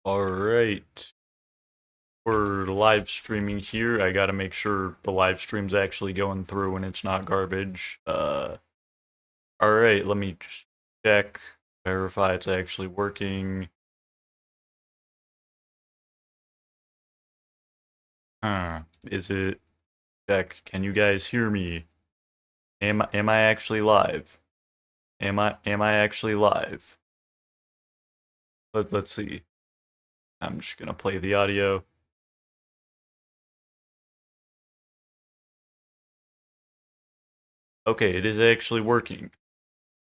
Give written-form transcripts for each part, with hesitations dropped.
Alright, we're live streaming here. I gotta make sure the live stream's actually going through and it's not garbage. Alright, let me just check, verify it's actually working. Is it? Check, can you guys hear me? Am I actually live? Am I actually live? Let's see. I'm just gonna play the audio. Okay, it is actually working.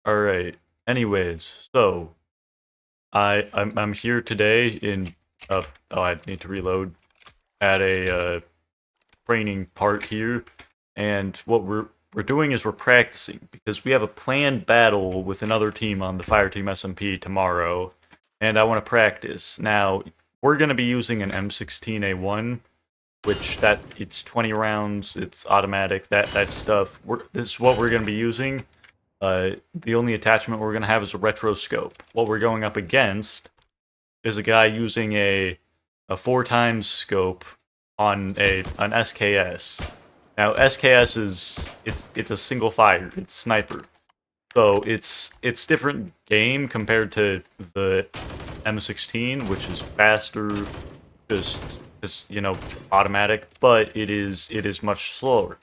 Alright, anyways, so I'm here today in oh, I need to reload at a training part here, and what we're doing is we're practicing because we have a planned battle with another team on the FIRETEAMP SMP tomorrow, and I want to practice. Now we're gonna be using an M16A1, which it's 20 rounds, it's automatic, that stuff. This is what we're gonna be using. The only attachment we're going to have is a retro scope. What we're going up against is a guy using a 4x scope on an SKS. Now SKS it's a single fire, it's sniper. So it's different game compared to the M16, which is faster, just automatic, but it is much slower.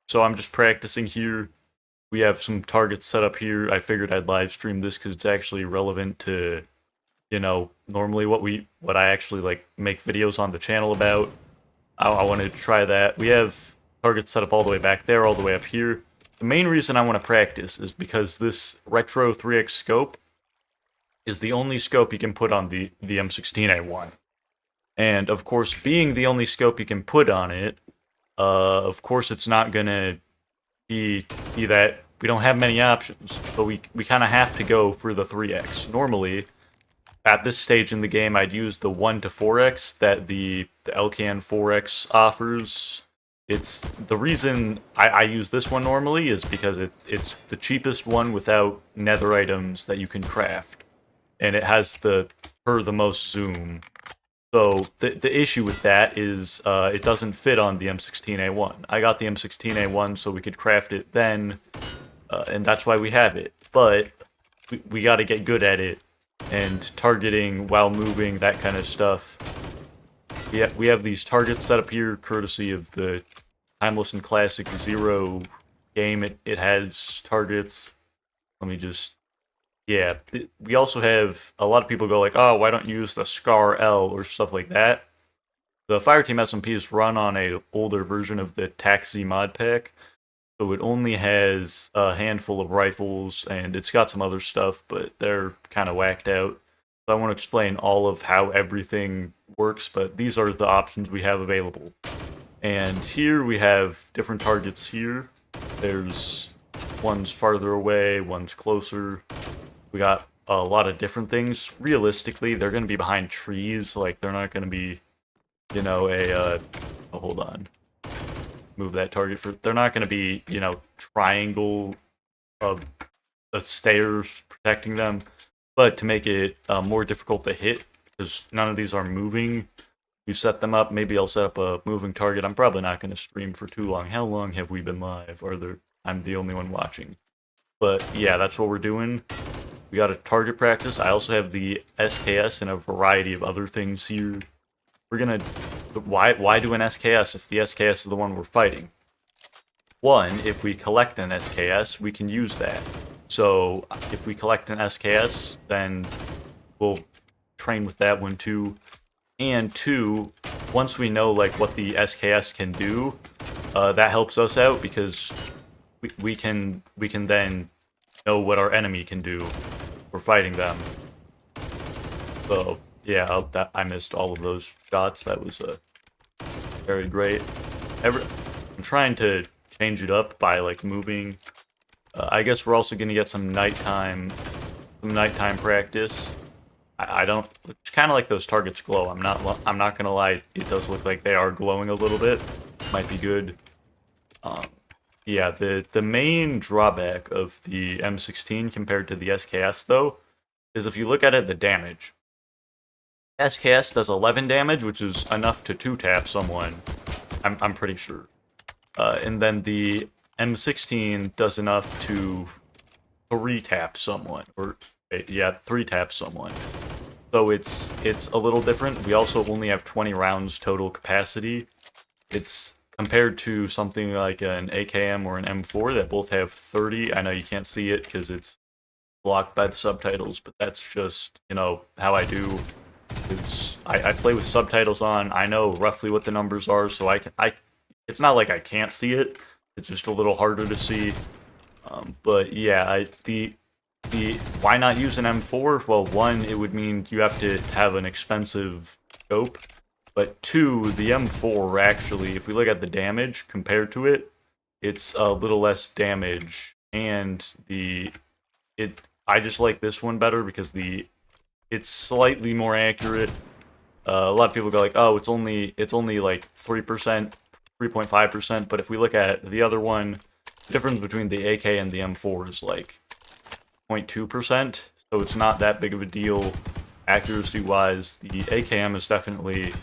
So I'm just practicing here. We have some targets set up here. I figured I'd live stream this because it's actually relevant to, normally what I actually like make videos on the channel about. I wanted to try that. We have targets set up all the way back there, all the way up here. The main reason I want to practice is because this retro 3x scope is the only scope you can put on the M16A1. And of course, being the only scope you can put on it, of course it's not gonna be that we don't have many options, but we kind of have to go for the 3x. Normally, at this stage in the game, I'd use the 1 to 4x that the LKN 4x offers. It's the reason I use this one normally is because it's the cheapest one without nether items that you can craft, and it has the most zoom. So the issue with that is it doesn't fit on the M16A1. I got the M16A1 so we could craft it then, and that's why we have it. But we got to get good at it, and targeting while moving, that kind of stuff. We have these targets set up here courtesy of the Timeless and Classic Zero game. It has targets. Let me just... Yeah, we also have a lot of people go like, oh, why don't you use the Scar L or stuff like that? The FIRETEAMP SMP is run on a older version of the TACZ mod pack, so it only has a handful of rifles, and it's got some other stuff, but they're kind of whacked out. So I want to explain all of how everything works, but these are the options we have available. And here we have different targets here. There's one's farther away, one's closer. We got a lot of different things. Realistically, they're going to be behind trees. Like, they're not going to be, oh, hold on. Move that target for... They're not going to be, triangle of stairs protecting them. But to make it more difficult to hit, because none of these are moving, you set them up. Maybe I'll set up a moving target. I'm probably not going to stream for too long. How long have we been live? I'm the only one watching. But yeah, that's what we're doing. We got a target practice. I also have the SKS and a variety of other things here. We're gonna... Why do an SKS if the SKS is the one we're fighting? One, if we collect an SKS, we can use that. So, if we collect an SKS, then we'll train with that one too. And two, once we know like what the SKS can do, that helps us out because we can then know what our enemy can do. We're fighting them. So yeah, I missed all of those shots. That was very great. I'm trying to change it up by like moving. I guess we're also gonna get some nighttime practice. I don't. It's kind of like those targets glow. I'm not gonna lie. It does look like they are glowing a little bit. Might be good. Yeah, the main drawback of the M16 compared to the SKS, though, is if you look at it, the damage. SKS does 11 damage, which is enough to 2-tap someone. I'm pretty sure. And then the M16 does enough to 3-tap someone, or yeah, 3-tap someone. So it's a little different. We also only have 20 rounds total capacity. It's compared to something like an AKM or an M4 that both have 30. I know you can't see it because it's blocked by the subtitles, but that's just, you know, how I do. Is I play with subtitles on. I know roughly what the numbers are, so it's not like I can't see it. It's just a little harder to see. But yeah, the why not use an M4? Well, one, it would mean you have to have an expensive scope. But two, the M4 actually, if we look at the damage compared to it, it's a little less damage. And I just like this one better because it's slightly more accurate. A lot of people go like, oh, it's only like 3%, 3.5%. But if we look at the other one, the difference between the AK and the M4 is like 0.2%, so it's not that big of a deal accuracy-wise. The AKM is definitely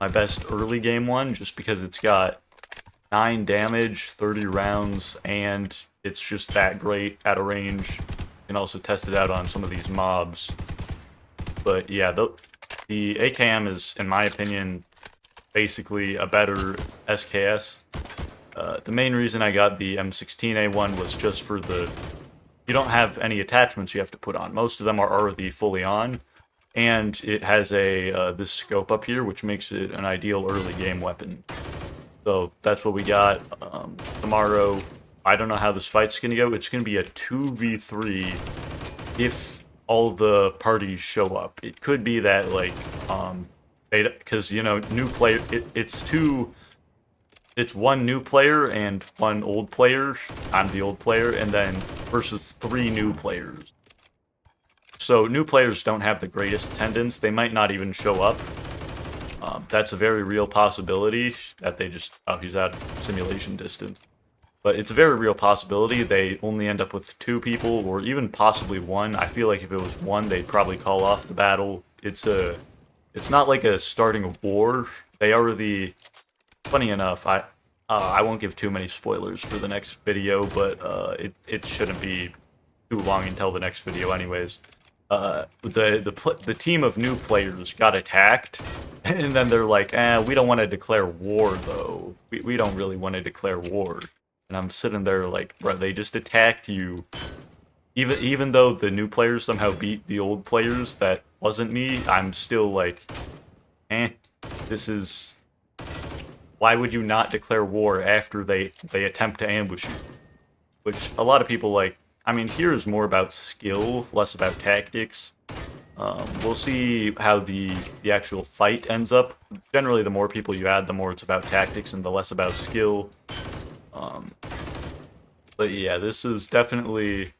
my best early game one, just because it's got 9 damage, 30 rounds, and it's just that great at a range. You can also test it out on some of these mobs. But yeah, the AKM is, in my opinion, basically a better SKS. The main reason I got the M16A1 was just for you don't have any attachments you have to put on. Most of them are already fully on, and it has this scope up here, which makes it an ideal early game weapon. So that's what we got. Tomorrow, I don't know how this fight's gonna go. It's gonna be a 2v3 if all the parties show up. It could be that like because you know, new player, it's one new player and one old player. I'm the old player, and then versus 3 new players. So new players don't have the greatest attendance. They might not even show up. That's a very real possibility that they just, oh, he's at simulation distance. But it's a very real possibility they only end up with 2 people, or even possibly 1. I feel like if it was 1, they'd probably call off the battle. It's not like a starting a war. They already, funny enough, I won't give too many spoilers for the next video, but it shouldn't be too long until the next video anyways. The team of new players got attacked, and then they're like, we don't want to declare war though. We don't really want to declare war. And I'm sitting there like, bro, they just attacked you. Even though the new players somehow beat the old players, that wasn't me. I'm still like, this is. Why would you not declare war after they attempt to ambush you? Which a lot of people like. I mean, here is more about skill, less about tactics. We'll see how the actual fight ends up. Generally, the more people you add, the more it's about tactics and the less about skill. But yeah, this is definitely...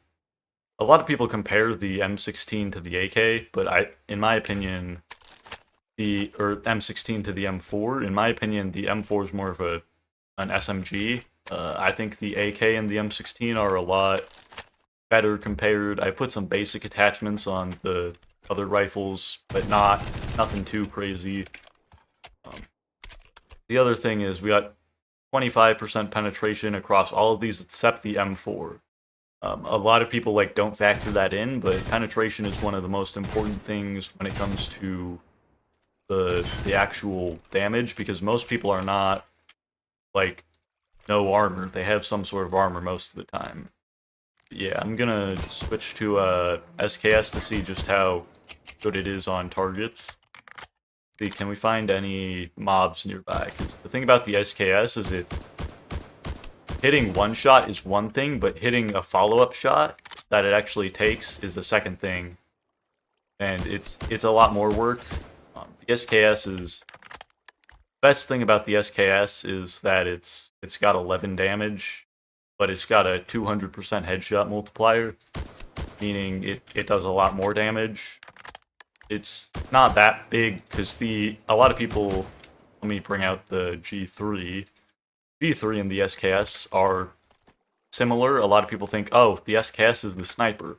A lot of people compare the M16 to the AK, but in my opinion, or M16 to the M4. In my opinion, the M4 is more of an SMG. I think the AK and the M16 are a lot better compared. I put some basic attachments on the other rifles, but nothing too crazy. The other thing is we got 25% penetration across all of these except the M4. A lot of people don't factor that in, but penetration is one of the most important things when it comes to the actual damage, because most people are not no armor. They have some sort of armor most of the time. Yeah, I'm gonna switch to SKS to see just how good it is on targets. See, can we find any mobs nearby? Because the thing about the SKS is hitting one shot is one thing, but hitting a follow-up shot that it actually takes is a second thing. And it's a lot more work. The SKS is... Best thing about the SKS is that it's got 11 damage, but it's got a 200% headshot multiplier, meaning it does a lot more damage. It's not that big, because a lot of people... Let me bring out the G3. G3 and the SKS are similar. A lot of people think, oh, the SKS is the sniper.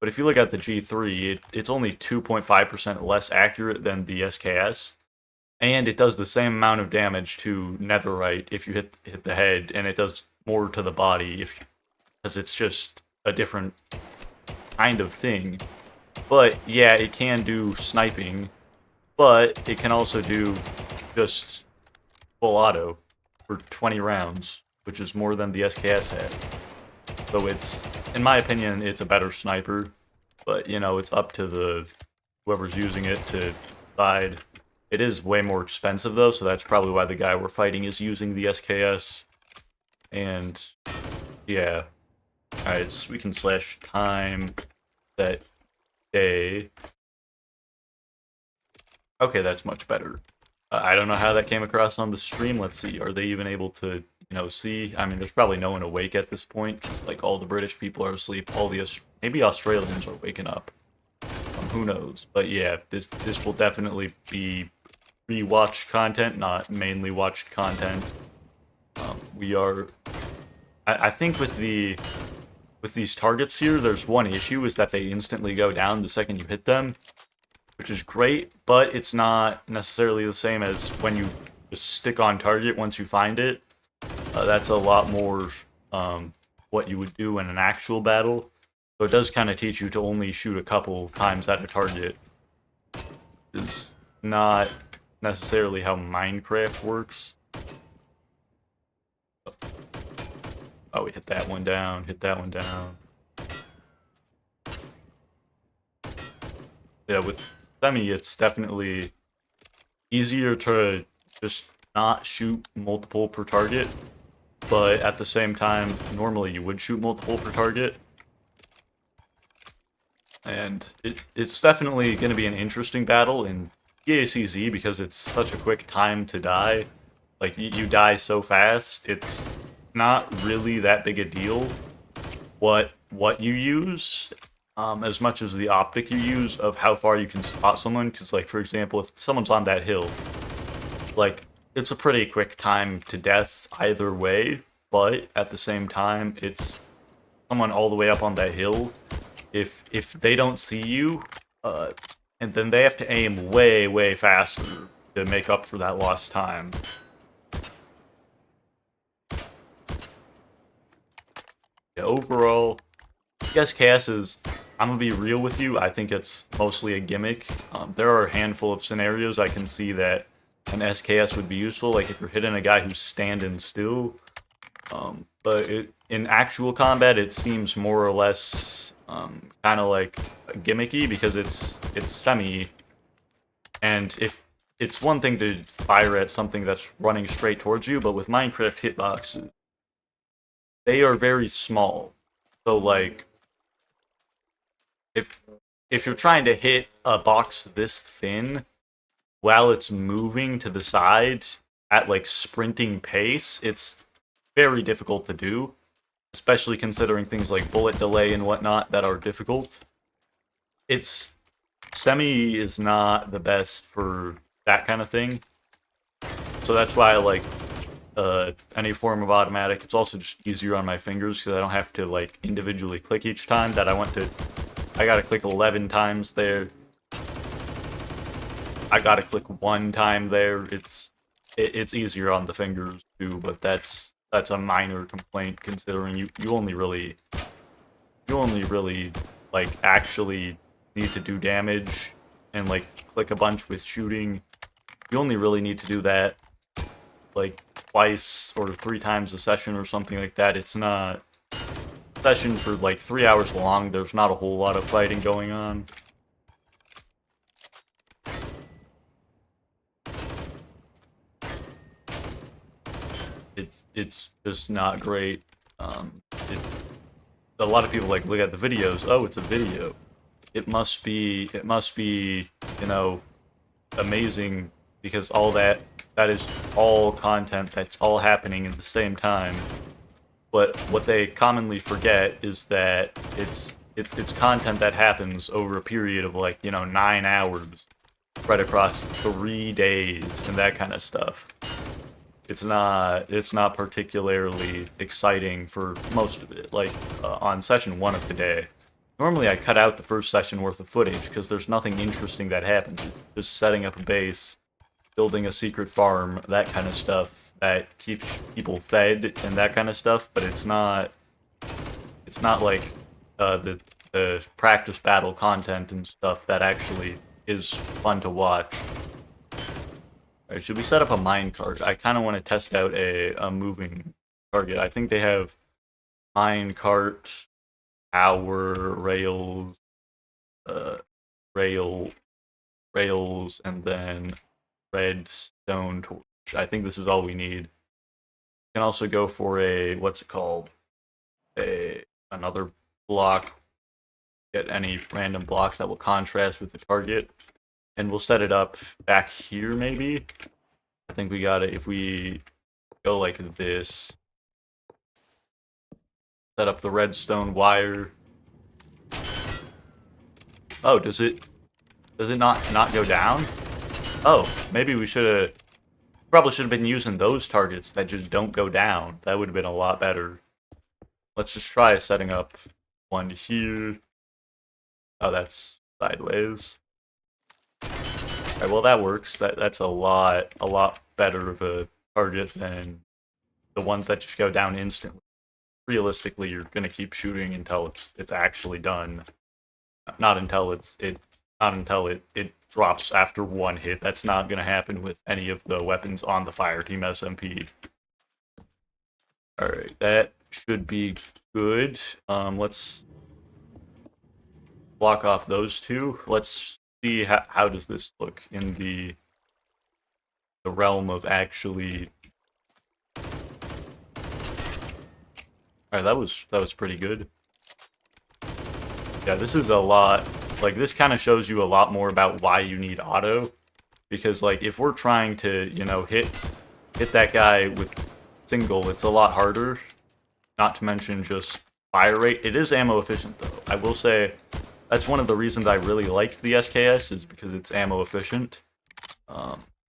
But if you look at the G3, it's only 2.5% less accurate than the SKS, and it does the same amount of damage to netherite if you hit the head, and it does more to the body because it's just a different kind of thing. But yeah, it can do sniping, but it can also do just full auto for 20 rounds, which is more than the SKS had. So it's, in my opinion, it's a better sniper, but you know, it's up to whoever's using it to decide. It is way more expensive though, so that's probably why the guy we're fighting is using the SKS. And yeah, alright, so we can slash time that day. Okay, that's much better. I don't know how that came across on the stream. Let's see. Are they even able to, you know, see? I mean, there's probably no one awake at this point, because, like, all the British people are asleep. All the maybe Australians are waking up. Who knows? But yeah, this will definitely be rewatched content, not mainly watched content. We are. I think with these targets here, there's one issue, is that they instantly go down the second you hit them, which is great, but it's not necessarily the same as when you just stick on target once you find it. That's a lot more what you would do in an actual battle. So it does kind of teach you to only shoot a couple times at a target. It's not necessarily how Minecraft works. Oh, we hit that one down, hit that one down. Yeah, with Semi, it's definitely easier to just not shoot multiple per target, but at the same time, normally you would shoot multiple per target. And it's definitely going to be an interesting battle in TACZ because it's such a quick time to die. Like, you die so fast, it's not really that big a deal what you use, as much as the optic you use of how far you can spot someone. Because, like, for example, if someone's on that hill, like, it's a pretty quick time to death either way, but at the same time, it's someone all the way up on that hill. If they don't see you, and then they have to aim way faster to make up for that lost time. Yeah, overall, SKS is, I'm gonna be real with you, I think it's mostly a gimmick. There are a handful of scenarios I can see that an SKS would be useful, like if you're hitting a guy who's standing still. But in actual combat, it seems more or less kind of like gimmicky because it's semi, and if it's one thing to fire at something that's running straight towards you, but with Minecraft hitboxes, they are very small. So like, if you're trying to hit a box this thin while it's moving to the side at like sprinting pace, it's very difficult to do, especially considering things like bullet delay and whatnot that are difficult. Semi is not the best for that kind of thing, so that's why I like any form of automatic. It's also just easier on my fingers because I don't have to like individually click each time that I gotta click 11 times there. I gotta click 1 time there. It's easier on the fingers too, but that's a minor complaint considering you only really like actually need to do damage and like click a bunch with shooting. You only really need to do that like twice or 3 times a session or something like that. It's not session for like 3 hours long. There's not a whole lot of fighting going on. It's just not great. A lot of people like look at the videos. Oh, it's a video. It must be, you know, amazing because all that is all content that's all happening at the same time. But what they commonly forget is that it's content that happens over a period of like, you know, 9 hours spread across 3 days and that kind of stuff. It's not particularly exciting for most of it. Like on session 1 of the day, Normally I cut out the first session worth of footage because there's nothing interesting that happens. It's just setting up a base, building a secret farm, that kind of stuff that keeps people fed and that kind of stuff, but it's not like the practice battle content and stuff that actually is fun to watch. Alright, should we set up a minecart? I kind of want to test out a moving target. I think they have minecart, power, rails, rails, and then redstone torch. I think this is all we need. We can also go for a, what's it called? Another block. Get any random blocks that will contrast with the target. And we'll set it up back here, maybe. I think we got it. If we go like this, set up the redstone wire. Oh, does it not go down? Oh, maybe we probably should have been using those targets that just don't go down. That would have been a lot better. Let's just try setting up one here. Oh, that's sideways. Alright, well that works. That's a lot better of a target than the ones that just go down instantly. Realistically, you're gonna keep shooting until it's actually done. Not until it drops after one hit. That's not gonna happen with any of the weapons on the FIRETEAMP SMP. Alright, that should be good. Let's block off those two. Let's see how does this look in the realm of actually. Alright, that was pretty good. Yeah, this is a lot. Like, this kind of shows you a lot more about why you need auto. Because, like, if we're trying to, you know, hit that guy with single, it's a lot harder. Not to mention just fire rate. It is ammo efficient, though. I will say that's one of the reasons I really liked the SKS, is because it's ammo efficient.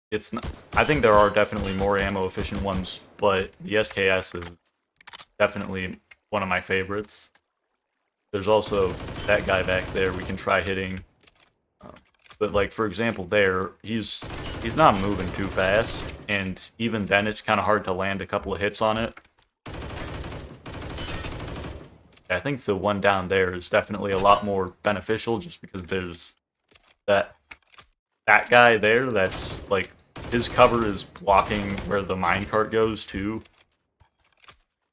It's not, I think there are definitely more ammo efficient ones, but the SKS is definitely one of my favorites. There's also that guy back there we can try hitting. But like, for example, there, he's not moving too fast, and even then it's kind of hard to land a couple of hits on it. I think the one down there is definitely a lot more beneficial, just because there's that guy there that's like, his cover is blocking where the minecart goes too.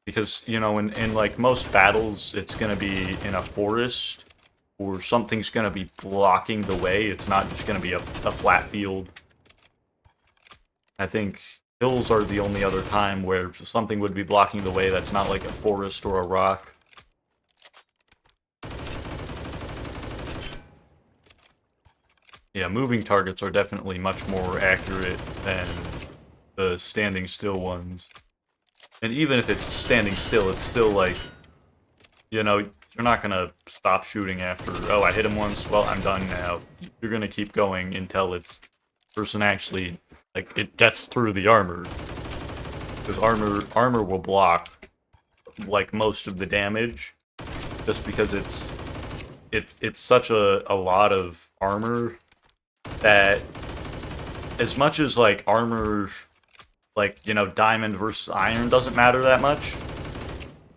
Because, you know, in like most battles, it's going to be in a forest, or something's going to be blocking the way. It's not just going to be a flat field. I think hills are the only other time where something would be blocking the way that's not like a forest or a rock. Yeah, moving targets are definitely much more accurate than the standing still ones. And even if it's standing still, it's still like, you know, you're not gonna stop shooting after, oh, I hit him once, well, I'm done now. You're gonna keep going until it's person actually, like, it gets through the armor. Because armor will block, like, most of the damage, just because it's such a lot of armor that, as much as, like, armor, like, you know, diamond versus iron doesn't matter that much,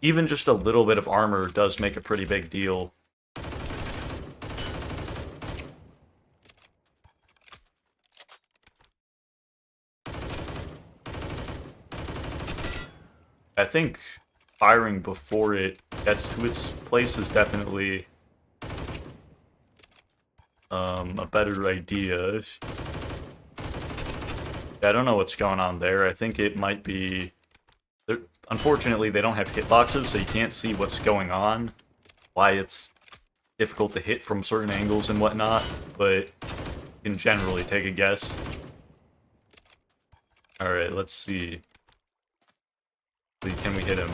even just a little bit of armor does make a pretty big deal. I think firing before it gets to its place is definitely a better idea. I don't know what's going on there. I think it might be... Unfortunately, they don't have hitboxes, so you can't see what's going on. Why it's difficult to hit from certain angles and whatnot, but you can generally take a guess. Alright, let's see. Can we hit him?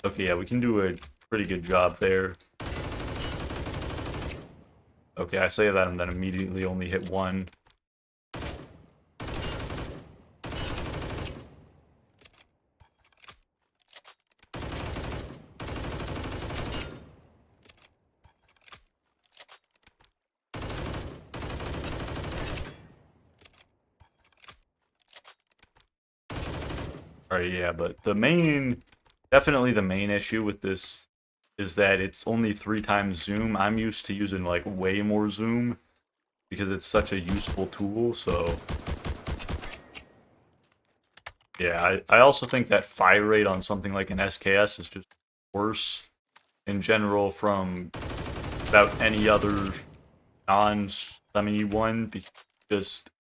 Okay, yeah, we can do a pretty good job there. Okay, I say that and then immediately only hit one. Alright, yeah, but definitely the main issue with this is that it's only 3 times zoom. I'm used to using like way more zoom because it's such a useful tool, so yeah, I also think that fire rate on something like an SKS is just worse in general from about any other non-semi one, because just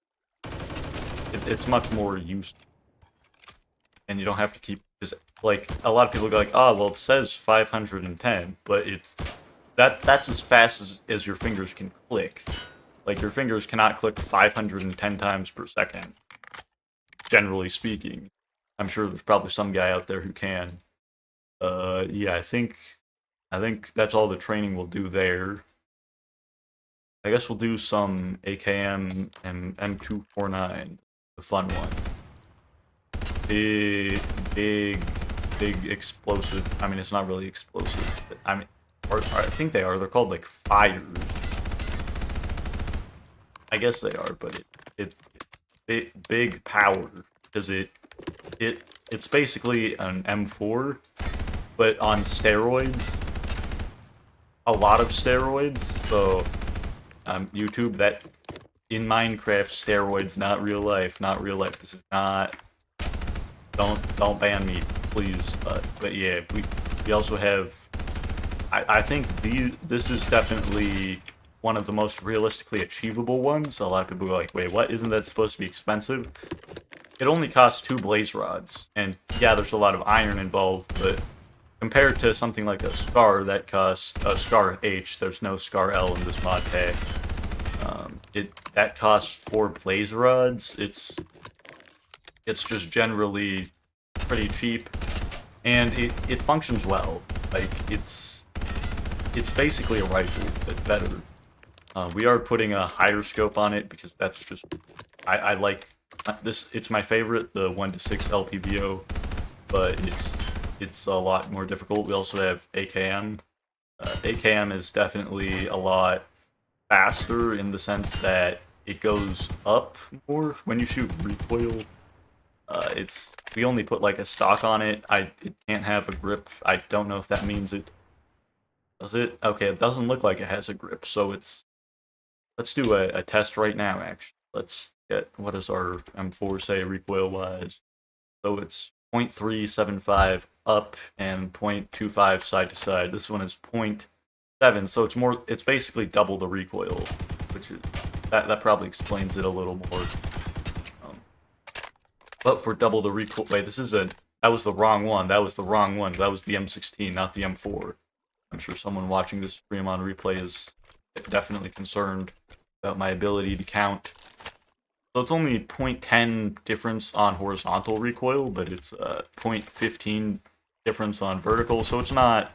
it's much more useful, and you don't have to keep, because like a lot of people go like, oh well, it says 510, but that's as fast as your fingers can click. Like your fingers cannot click 510 times per second, generally speaking. I'm sure there's probably some guy out there who can. Yeah, I think that's all the training we'll do there. I guess we'll do some AKM and M249, the fun one. Big, big, big explosive. I mean, it's not really explosive. I mean, or I think they are. They're called like fires. I guess they are, but big power, because it's basically an M4, but on steroids. A lot of steroids. So YouTube, that in Minecraft, steroids, not real life, not real life. This is not. Don't ban me, please. But yeah, we also have. I think this is definitely one of the most realistically achievable ones. A lot of people go like, wait, what? Isn't that supposed to be expensive? It only costs 2 blaze rods, and yeah, there's a lot of iron involved, but compared to something like a Scar that costs a Scar H, there's no Scar L in this mod pack. That costs 4 blaze rods. It's just generally pretty cheap, and it functions well. Like it's basically a rifle, but better. We are putting a higher scope on it because that's just I like this. It's my favorite, the 1:6 LPVO, but it's a lot more difficult. We also have AKM. AKM is definitely a lot faster in the sense that it goes up more when you shoot recoil. We only put like a stock on it. It can't have a grip. I don't know if that means it. Does it? Okay, it doesn't look like it has a grip, so let's do a test right now, actually. Let's get, what does our M4 say recoil-wise? So it's 0.375 up and 0.25 side to side. This one is 0.7, so it's basically double the recoil, which is, that probably explains it a little more. But for double the recoil, wait, that was the wrong one. That was the wrong one. That was the M16, not the M4. I'm sure someone watching this stream on replay is definitely concerned about my ability to count. So it's only 0.10 difference on horizontal recoil, but it's 0.15 difference on vertical, so it's not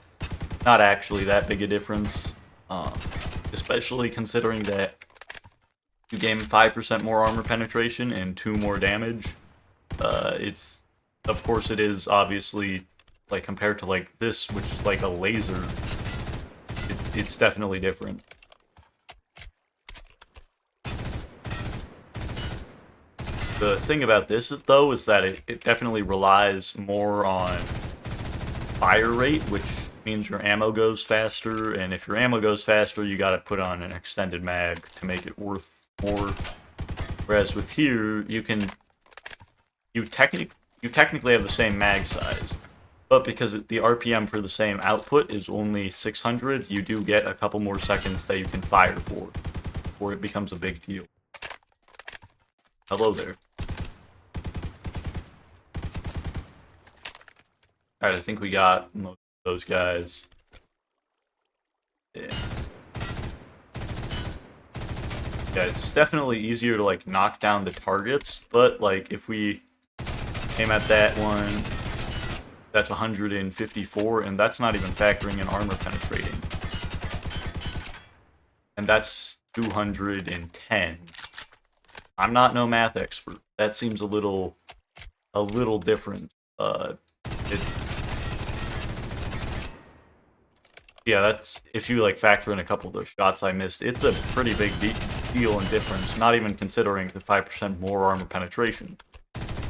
actually that big a difference, especially considering that you gain 5% more armor penetration and 2 more damage. Of course it is obviously, like, compared to like this, which is like a laser, it's definitely different. The thing about this, though, is that it definitely relies more on fire rate, which means your ammo goes faster, and if your ammo goes faster, you gotta put on an extended mag to make it worth more. Whereas with here, you technically have the same mag size, but because the RPM for the same output is only 600, you do get a couple more seconds that you can fire for, before it becomes a big deal. Hello there. Alright, I think we got most of those guys. Yeah. Yeah, it's definitely easier to, like, knock down the targets, but, like, if we aim at that one, that's 154, and that's not even factoring in armor penetrating. And that's 210. I'm not no math expert. That seems a little different. Yeah, that's, if you like factor in a couple of those shots I missed, it's a pretty big deal in difference, not even considering the 5% more armor penetration.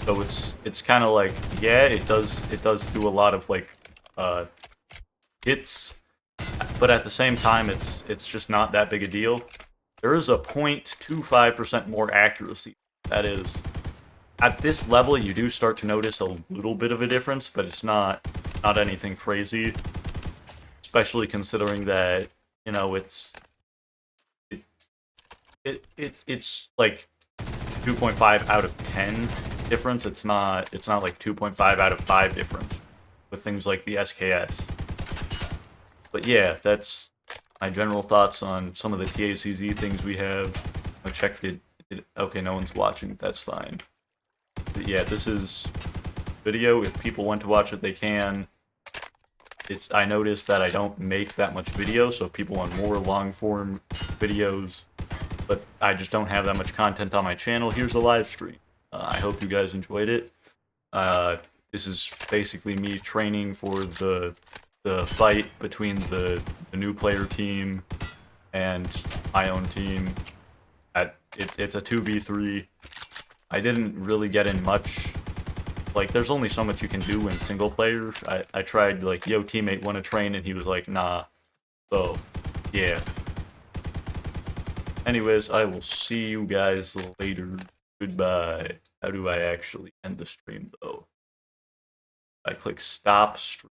So it's kind of like, yeah, it does do a lot of like hits, but at the same time it's just not that big a deal. There is a 0.25% more accuracy. That is, at this level you do start to notice a little bit of a difference, but it's not anything crazy. Especially considering that, you know, it's like 2.5 out of 10 difference. It's not like 2.5 out of 5 difference with things like the SKS. But yeah, that's my general thoughts on some of the TACZ things we have. I checked it. Okay, no one's watching. That's fine. But yeah, this is video. If people want to watch it, they can. I noticed that I don't make that much video, so if people want more long-form videos, but I just don't have that much content on my channel, here's a live stream. I hope you guys enjoyed it. This is basically me training for the fight between the new player team and my own team. It's a 2v3. I didn't really get in much. Like, there's only so much you can do in single player. I tried, like, yo, teammate, wanna train? And he was like, nah. So, yeah. Anyways, I will see you guys later. Goodbye. How do I actually end the stream, though? I click stop stream.